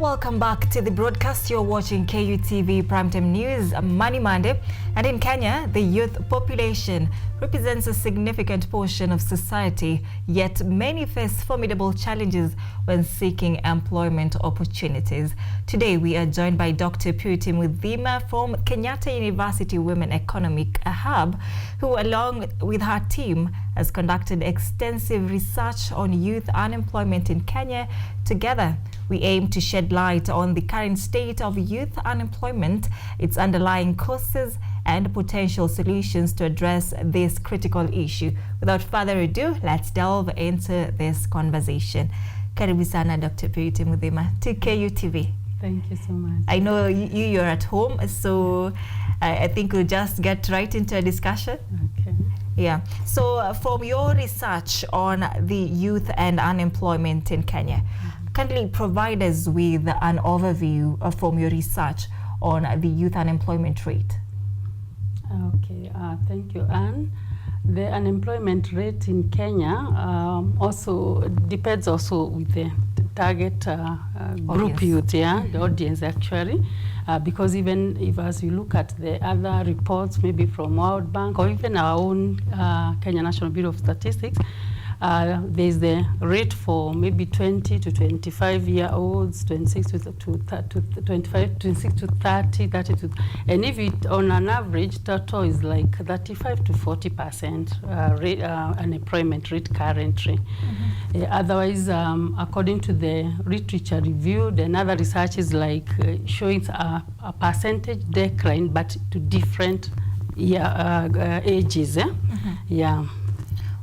Welcome back to the broadcast. You're watching KUTV Primetime News, Money Monday. And in Kenya, the youth population represents a significant portion of society, yet many face formidable challenges when seeking employment opportunities. Today, we are joined by Dr. Purity Muthima from Kenyatta University Women Economic Hub, who along with her team has conducted extensive research on youth unemployment in Kenya. Together, we aim to shed light on the current state of youth unemployment, its underlying causes, and potential solutions to address this critical issue. Without further ado, let's delve into this conversation. Karibu sana, Dr. Purity Muthima to KUTV. Thank you so much. I know you're at home, so I think we'll just get right into a discussion. Okay. Yeah. So from your research on the youth and unemployment in Kenya, kindly provide us with an overview from your research on the youth unemployment rate. Okay, thank you, Anne. The unemployment rate in Kenya also depends also with the target group youth, the audience actually, because even if as you look at the other reports, maybe from World Bank or even our own Kenya National Bureau of Statistics, there's the rate for maybe 20 to 25-year-olds, 26 to 25, 26 to 30, 30 to, and if it on an average total is like 35 to 40% unemployment rate currently. Otherwise, according to the literature reviewed and other research is like showing a percentage decline, but to different ages. Yeah.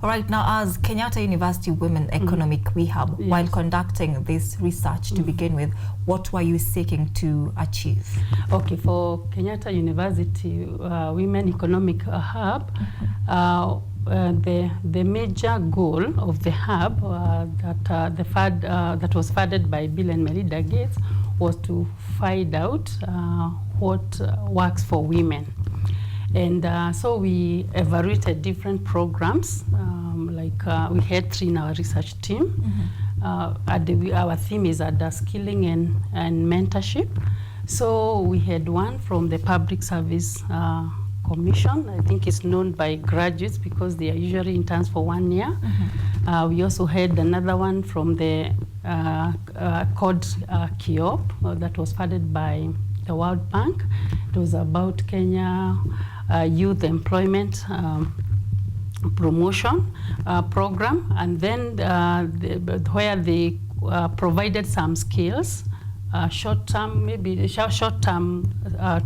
All right, now as Kenyatta University Women Economic Hub, while conducting this research to begin with, what were you seeking to achieve? Okay, for Kenyatta University Women Economic Hub, the major goal of the hub that was funded by Bill and Melinda Gates was to find out what works for women. And so we evaluated different programs, we had 3 in our research team. Our theme is skilling and mentorship. So we had one from the Public Service Commission. I think it's known by graduates because they are usually interns for 1 year. We also had another one from the called KIOP that was funded by the World Bank. It was about Kenya youth employment promotion program, and then where they provided some skills, short-term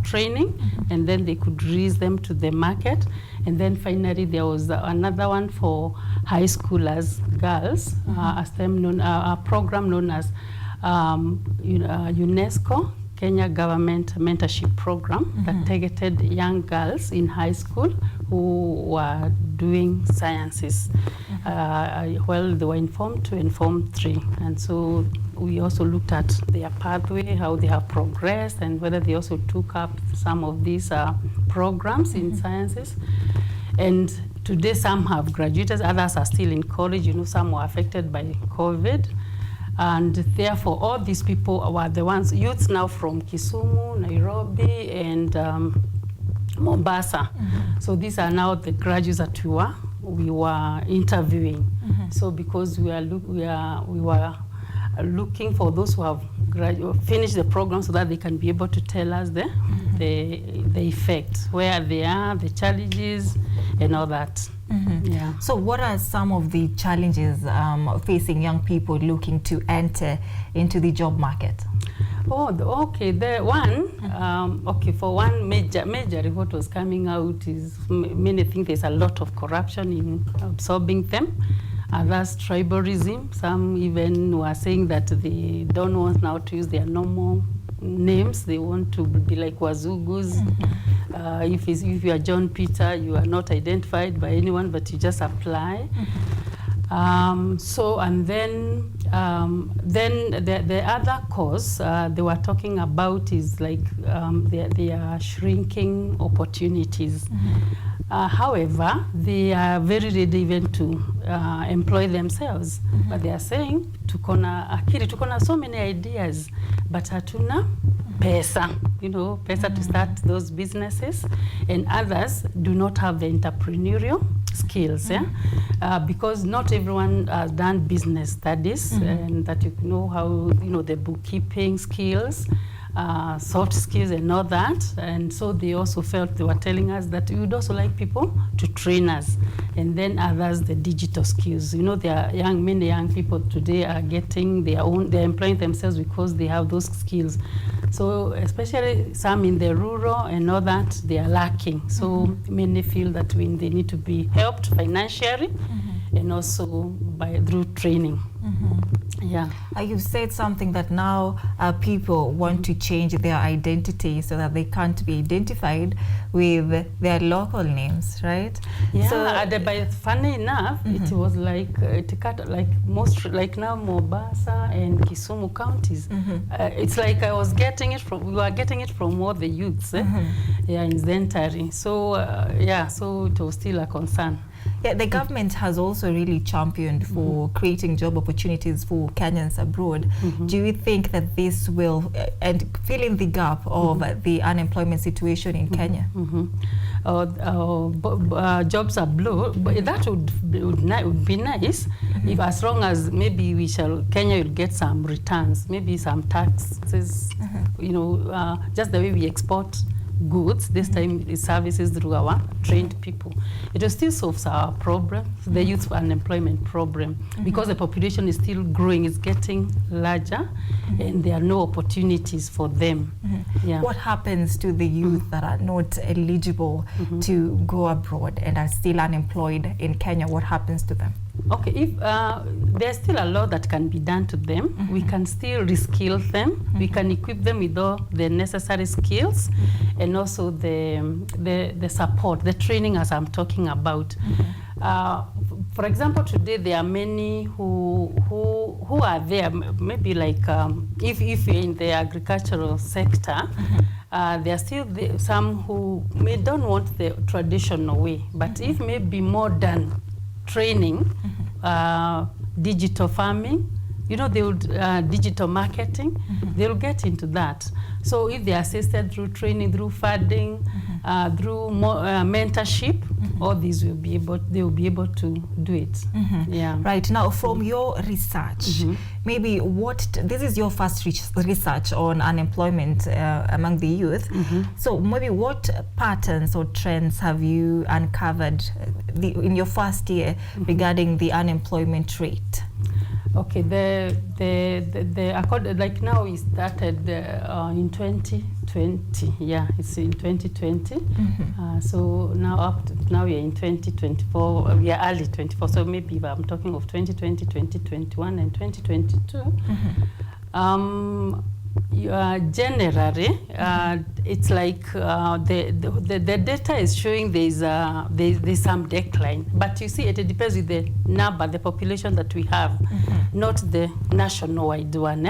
training, and then they could release them to the market. And then finally there was another one for high schoolers, girls, a program known as UNESCO Kenya Government Mentorship Program that targeted young girls in high school who were doing sciences while they were in Form 2 and Form 3. And so we also looked at their pathway, how they have progressed, and whether they also took up some of these programs in sciences. And today some have graduated, others are still in college. Some were affected by COVID. And therefore, all these people were the ones, youths now from Kisumu, Nairobi, and Mombasa. So these are now the graduates that we were interviewing. So because we were looking for those who have finished the program so that they can be able to tell us the effect, where they are, the challenges, and all that. Yeah. So what are some of the challenges facing young people looking to enter into the job market? Okay. The one, for one major report was coming out is many think there's a lot of corruption in absorbing them. Others, tribalism. Some even were saying that they don't want now to use their normal names. They want to be like Wazugus. If you are John Peter, you are not identified by anyone, but you just apply. And then the other cause they were talking about is like they are shrinking opportunities. However, they are very ready even to employ themselves. But they are saying, tukona so many ideas, but hatuna pesa, pesa to start those businesses, and others do not have the entrepreneurial skills, because not everyone has done business studies, and that you know how, the bookkeeping skills, soft skills and all that. And so they also felt, they were telling us that we would also like people to train us. And then others, the digital skills. There are many young people today are getting their own, they're employing themselves because they have those skills. So especially some in the rural and all that, they are lacking. So many feel that they need to be helped financially and also through training. Yeah. You've said something that now people want to change their identity so that they can't be identified with their local names, right? Yeah, so, but funny enough, it was like most like now Mombasa and Kisumu counties. It's like we were getting it from all the youths, in Zentari. So so it was still a concern. Yeah, the government has also really championed for creating job opportunities for Kenyans abroad. Do you think that this will fill in the gap of the unemployment situation in Kenya? Jobs abroad, but that would be nice if, as long as maybe Kenya will get some returns, maybe some taxes, just the way we export goods, this time services through our trained people. It will still solve our problem, the youth unemployment problem, because the population is still growing, it's getting larger, and there are no opportunities for them. Yeah. What happens to the youth that are not eligible to go abroad and are still unemployed in Kenya? What happens to them? Okay, if there's still a lot that can be done to them, we can still reskill them. We can equip them with all the necessary skills, and also the support, the training, as I'm talking about. For example, today there are many who are there. Maybe like if you're in the agricultural sector, there are still some who don't want the traditional way, but if maybe modern training, digital farming, they would digital marketing, they'll get into that. So if they are assisted through training, through funding, through mentorship, all these they will be able to do it. Yeah. Right. Now, from your research, maybe this is your first research on unemployment among the youth. So maybe what patterns or trends have you uncovered in your first year regarding the unemployment rate? Okay, like now we started in 2020. Yeah, it's in 2020. So now we are in 2024. We are early 24. So maybe if I'm talking of 2020, 2021, and 2022. Generally, it's like the data is showing there's some decline, but you see it depends with the number, the population that we have, not the national-wide one.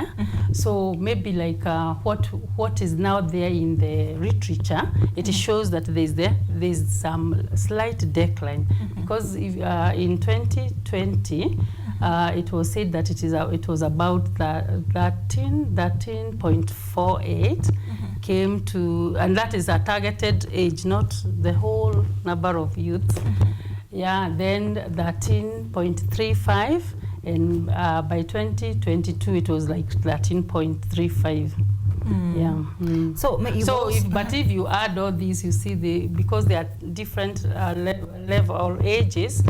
So maybe like what is now there in the literature, it shows that there's some slight decline, because if, in 2020. It was said that it was about 13.48 came to, and that is a targeted age, not the whole number of youths. Yeah, then 13.35, and by 2022 it was like 13.35. Yeah. But if you add all these, you see because they are different level ages.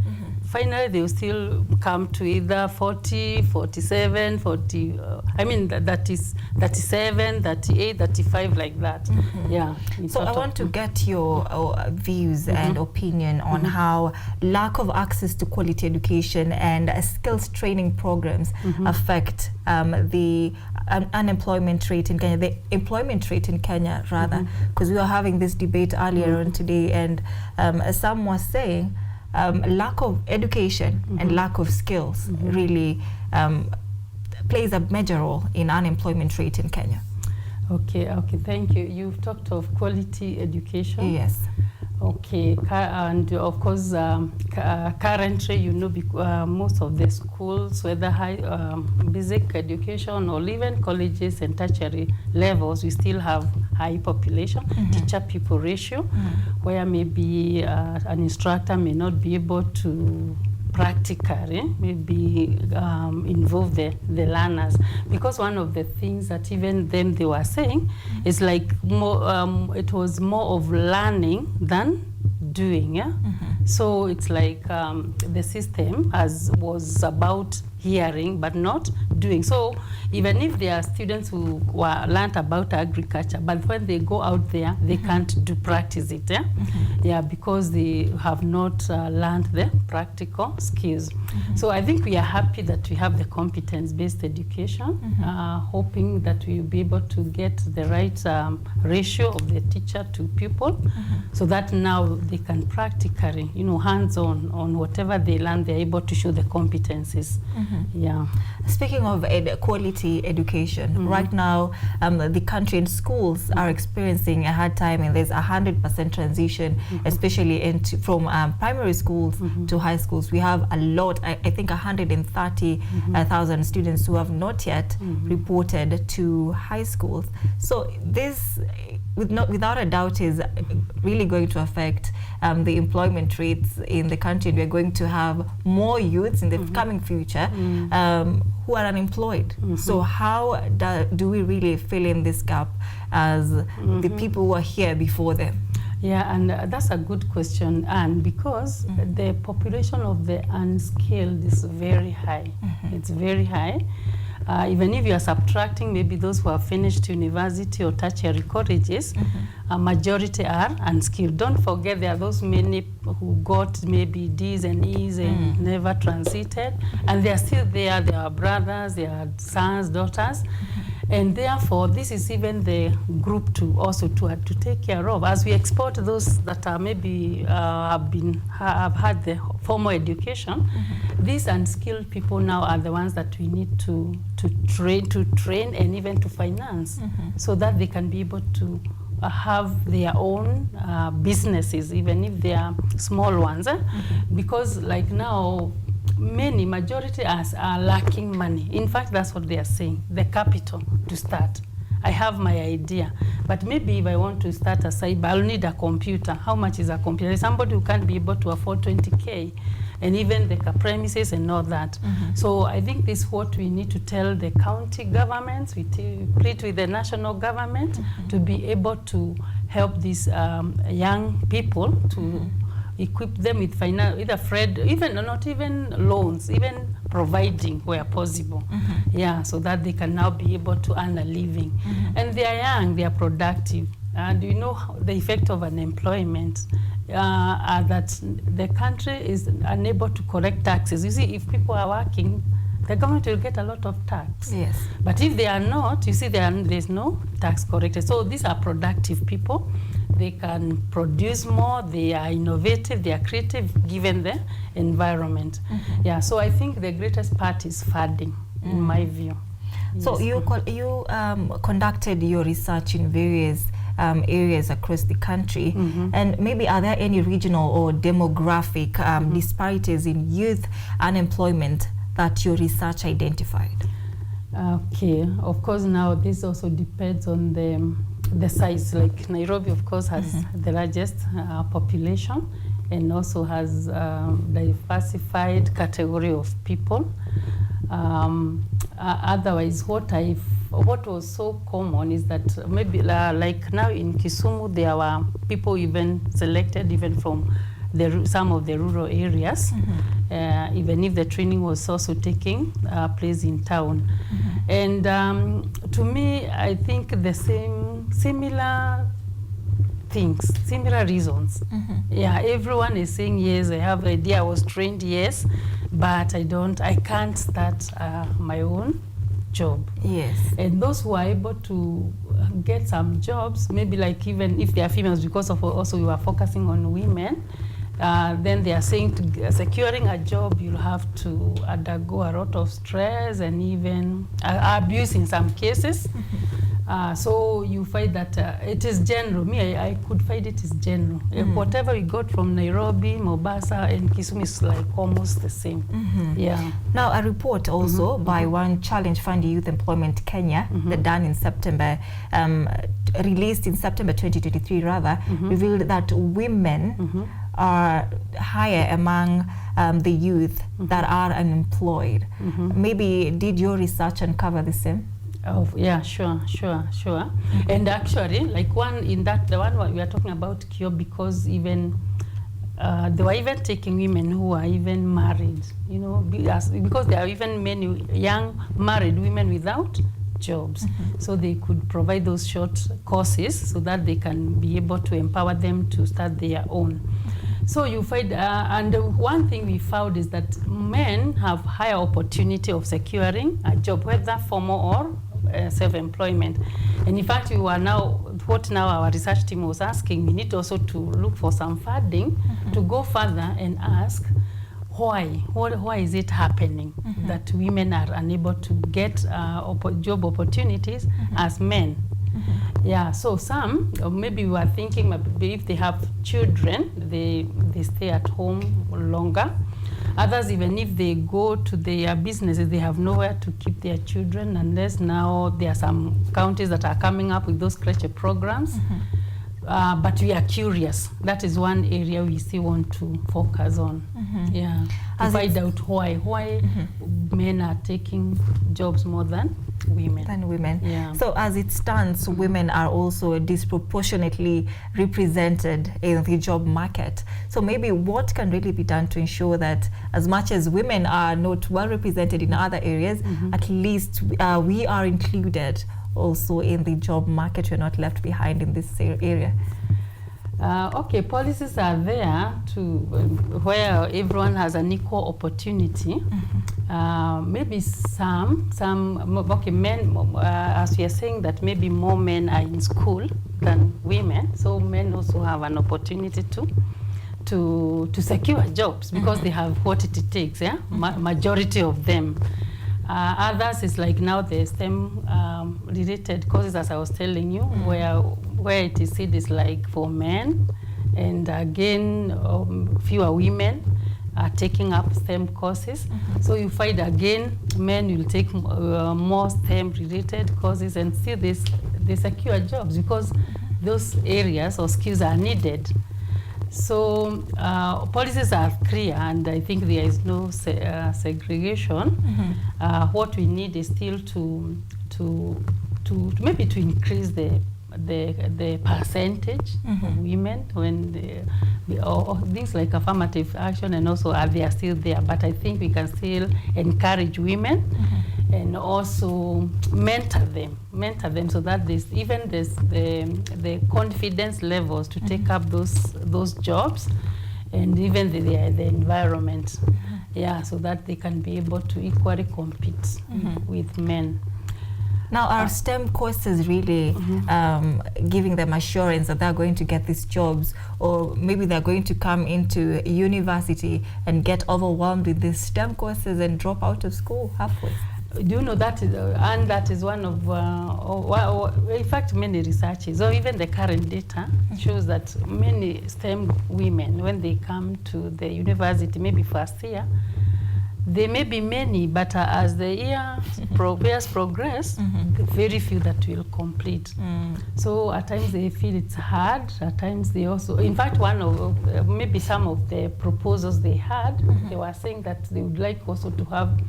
Finally, they will still come to either 40, 47, 40, that is 37, 38, 35, like that. Yeah. So I want to get your views and opinion on how lack of access to quality education and skills training programs affect the unemployment rate in Kenya, the employment rate in Kenya, rather, because we were having this debate earlier on today, and some were saying lack of education and lack of skills really plays a major role in unemployment rate in Kenya. Okay, thank you. You've talked of quality education. Yes. Okay, and of course, currently, you know, most of the schools, whether high basic education or even colleges and tertiary levels, we still have high population, teacher-people ratio, where maybe an instructor may not be able to practically maybe involve the learners, because one of the things that even them they were saying is like more it was more of learning than doing, yeah. So it's like the system was about hearing but not doing. So even if there are students who were learned about agriculture, but when they go out there, they can't practice it, yeah? Yeah, because they have not learned the practical skills. So I think we are happy that we have the competence-based education, hoping that we will be able to get the right ratio of the teacher to pupil, so that now they can practically, you know, hands-on on whatever they learn, they're able to show the competencies. Yeah. Speaking of quality education, right now the country and schools are experiencing a hard time, and there's 100% transition, especially from primary schools to high schools. We have a lot, I think 130,000 students who have not yet reported to high schools. So this, without a doubt, is really going to affect the employment rates in the country. We're going to have more youths in the coming future who are unemployed. So how do we really fill in this gap as the people who are here before them? Yeah, and that's a good question, and because the population of the unskilled is very high. It's very high. Even if you are subtracting maybe those who have finished university or tertiary colleges, a majority are unskilled. Don't forget there are those many who got maybe D's and E's and never transited, and they are still there. They are brothers, they are sons, daughters. And therefore, this is even the group to also to take care of. As we export those that are maybe have had the formal education, these unskilled people now are the ones that we need to train and even to finance, so that they can be able to have their own businesses, even if they are small ones. Because like now, majority are lacking money. In fact, that's what they are saying, the capital to start. I have my idea, but maybe if I want to start a cyber, I'll need a computer. How much is a computer? Somebody who can't be able to afford 20K, and even the premises and all that. So I think this is what we need to tell the county governments, we plead with the national government to be able to help these young people to equip them with either not even loans, even providing where possible. Yeah, so that they can now be able to earn a living. And they are young, they are productive. And you know the effect of unemployment that the country is unable to collect taxes. You see, if people are working, the government will get a lot of tax. Yes. But if they are not, you see, there's no tax collected. So these are productive people. They can produce more, they are innovative, they are creative, given the environment. Yeah, so I think the greatest part is funding, in my view. So yes. you conducted your research in various areas across the country, and maybe are there any regional or demographic disparities in youth unemployment that your research identified? Okay, of course now this also depends on the size. Like Nairobi, of course, has the largest population, and also has diversified category of people. Otherwise, what was so common is that maybe like now in Kisumu, there were people even selected even from some of the rural areas, even if the training was also taking place in town. And to me, I think the similar things, similar reasons. Yeah, everyone is saying, yes, I have an idea, I was trained, yes, but I can't start my own job. Yes. And those who are able to get some jobs, maybe like even if they are females, because of also we were focusing on women, then they are saying securing a job, you'll have to undergo a lot of stress and even abuse in some cases. So you find that it is general. I could find it is general. Whatever we got from Nairobi, Mombasa, and Kisumu is like almost the same. Yeah. Now, a report also by One Challenge Fund Youth Employment Kenya, that done in September, released in September 2023 rather, revealed that women are higher among the youth that are unemployed. Maybe did your research uncover the same? Oh yeah, sure. And actually, like the one we are talking about cure, because even they were even taking women who are even married, you know, because there are even many young married women without jobs. So they could provide those short courses so that they can be able to empower them to start their own. So you find, and one thing we found is that men have higher opportunity of securing a job, whether formal or self-employment. And in fact, what our research team was asking, we need also to look for some funding to go further and ask why is it happening that women are unable to get job opportunities as men. Yeah, so some, maybe we were thinking maybe if they have children, they stay at home longer. Others, even if they go to their businesses, they have nowhere to keep their children, unless now there are some counties that are coming up with those creche programs. But we are curious. That is one area we still want to focus on. Yeah, to find out why men are taking jobs more than women. Yeah. So as it stands, women are also disproportionately represented in the job market. So maybe what can really be done to ensure that as much as women are not well represented in other areas, at least we are included also in the job market, we're not left behind in this area? Okay, policies are there to where everyone has an equal opportunity. Maybe some men, as we are saying that maybe more men are in school than women, so men also have an opportunity to secure jobs because they have what it takes. Yeah, majority of them. Others is like now the STEM related courses, as I was telling you, where it is like for men, and again fewer women are taking up STEM courses. So you find again men will take more STEM related courses, and still they secure jobs because those areas or skills are needed. So policies are clear, and I think there is no segregation. What we need is still to maybe to increase the percentage of women when or things like affirmative action, and also they are still there. But I think we can still encourage women and also mentor them so that there's the confidence levels to take up those jobs, and even the environment, so that they can be able to equally compete with men. Now, are STEM courses really giving them assurance that they're going to get these jobs, or maybe they're going to come into university and get overwhelmed with these STEM courses and drop out of school halfway? Do you know that is one of, in fact, many researches, or even the current data shows that many STEM women, when they come to the university, maybe first year, there may be many, but as the years progress, very few that will complete. So at times they feel it's hard. At times they also, in fact, one of maybe some of the proposals they had, they were saying that they would like also to have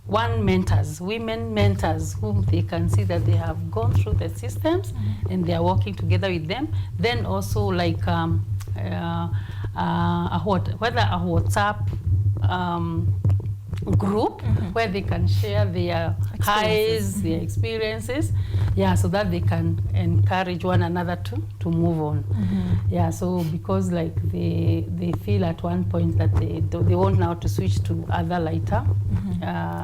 women mentors, whom they can see that they have gone through the systems and they are working together with them. Then also like whether a WhatsApp group where they can share their highs, their experiences, so that they can encourage one another to move on. So because like they feel at one point that they want now to switch to other lighter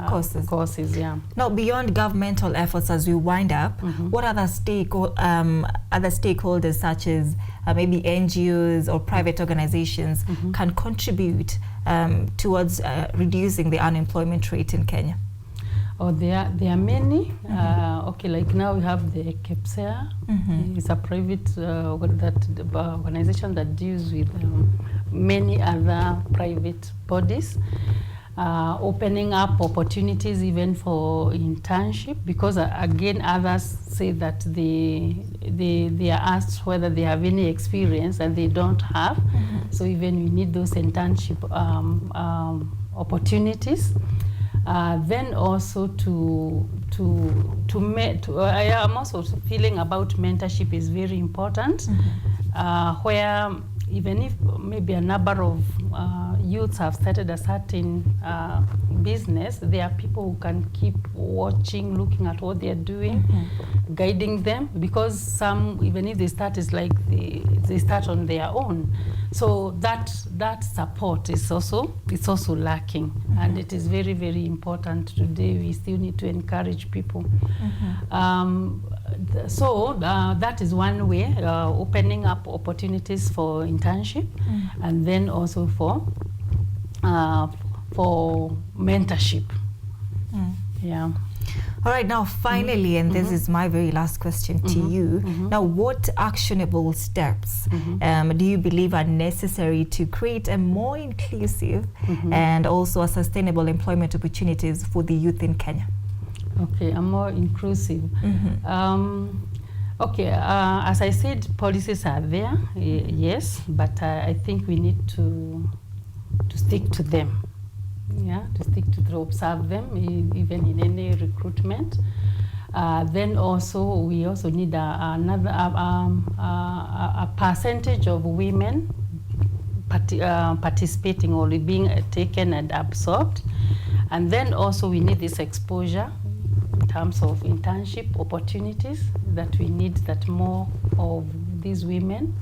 courses. Now, beyond governmental efforts, as we wind up, what other stakeholders such as maybe NGOs or private organizations can contribute towards reducing the unemployment rate in Kenya? Oh, there are many. Okay, like now we have the KEPSEA. It's a private organization that deals with many other private bodies, opening up opportunities even for internship, because again others say that they are asked whether they have any experience and they don't have. So even we need those internship opportunities. Then also I am also feeling about mentorship is very important, where even if maybe a number of youths have started a certain business, there are people who can keep watching, looking at what they are doing, guiding them, because some, even if they start, is like they start on their own. So that support is also lacking, and it is very, very important today. We still need to encourage people. So that is one way, opening up opportunities for internship, and then also for mentorship. Yeah. All right, now finally, and this is my very last question to you. Now, what actionable steps do you believe are necessary to create a more inclusive and also a sustainable employment opportunities for the youth in Kenya? Okay, a more inclusive. Okay, as I said, policies are there, yes, but I think we need to stick to them. Yeah, to observe them, even in any recruitment. Then also, we also need a percentage of women participating or being taken and absorbed. And then also we need this exposure in terms of internship opportunities that we need, that more of these women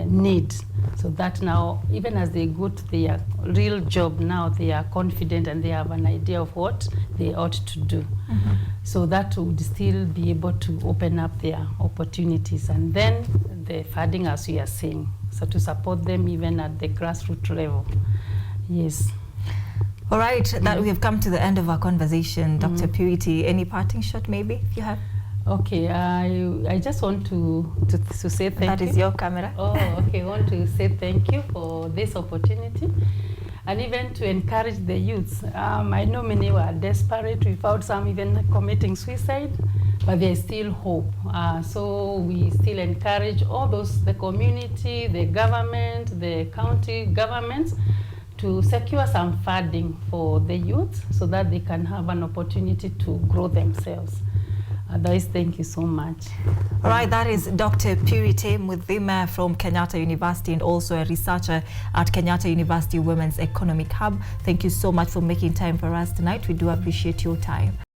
need, so that now, even as they go to their real job now, they are confident and they have an idea of what they ought to do. So that would still be able to open up their opportunities. And then the funding, as we are saying, so to support them even at the grassroots level. Yes. All right, that we have come to the end of our conversation. Dr. Purity, any parting shot maybe, if you have? Okay, I just want to say thank you. That is your camera. Oh, okay. I want to say thank you for this opportunity, and even to encourage the youths. I know many were desperate. We found some even committing suicide, but there's still hope. So we still encourage all those, the community, the government, the county governments, to secure some funding for the youth so that they can have an opportunity to grow themselves. Otherwise, thank you so much. All right, that is Dr. Purity Muthima from Kenyatta University, and also a researcher at Kenyatta University Women's Economic Hub. Thank you so much for making time for us tonight. We do appreciate your time.